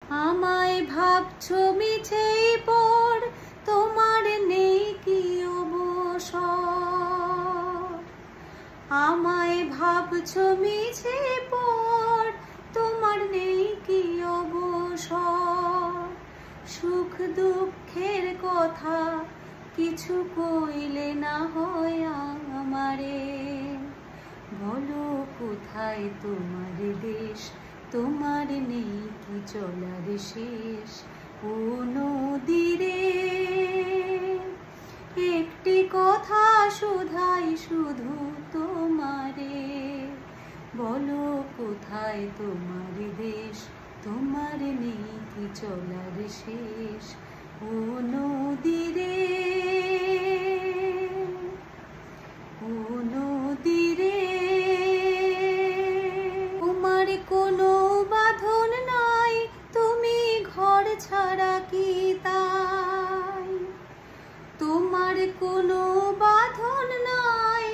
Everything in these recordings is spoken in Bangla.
আমায় ভাবছো মিছেই পর, তোমার নেই কি অবসর। আমায় ভাবছো মিছে পর, তোমার নেই কি অবসর। সুখ দুঃখের কথা কিছু কইলে না হয় আমারে। বলো কোথায় তোমার দেশ, তোমার নেই কি চলার শেষ। ও নদীরে একটি কথা শুধাই শুধু তোমারে। বলো কোথায় তোমার দেশ, তোমার নেই কি চলার শেষ। ও নদীরে, ও নদীরে তোমার কোনো বাঁধন নাই, তুমি ঘর ছাড়া কি তাই। তোমার কোনো বাঁধন নাই,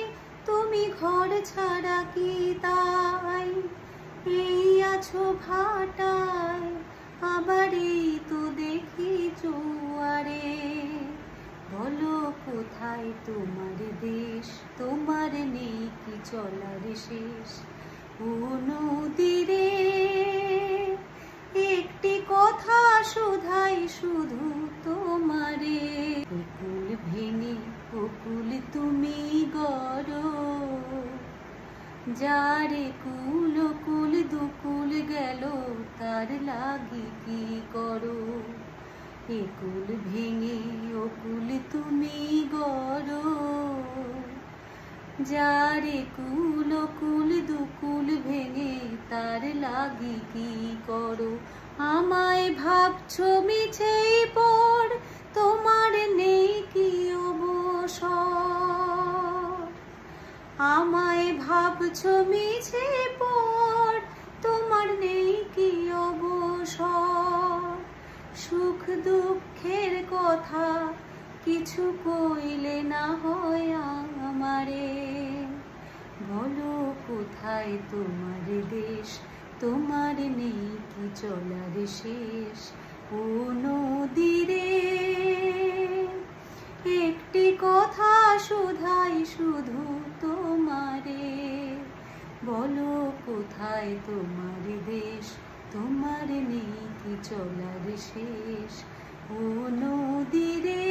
তুমি ঘর ছাড়া কি তাই। এই আছো ভাটায়, আবার এই তো দেখি জোয়ারে। বলো কোথায় তোমার দেশ, তোমার নেই কি চলার শেষ। ও নদীরে একটি কথা শুধাই শুধু তোমারে। কুল ভেঙে কুল তুমি গড়ো, যারে কুল কুল দুকুল গেল তার লাগি কি করো। একুল ভেঙে ওকুল তুমি গড়ো, যারে কুল কুল দুকুল ভেঙে তার লাগি কি করো। আমায় ভাবছো মিছেই পর, তোমার নেই কি অবসর। আমায় ভাবছো মিছে পর, তোমার নেই কি অবসর। সুখ দুঃখের কথা কিছু কইলে না হয় আমারে। বলো কোথায় তোমার দেশ, তোমার নেই কি চলার শেষ। ও নদীরে একটি কথা শুধাই শুধু তোমারে। বলো কোথায় তোমার দেশ, তোমার নেই কি চলার শেষ। ও নদীরে।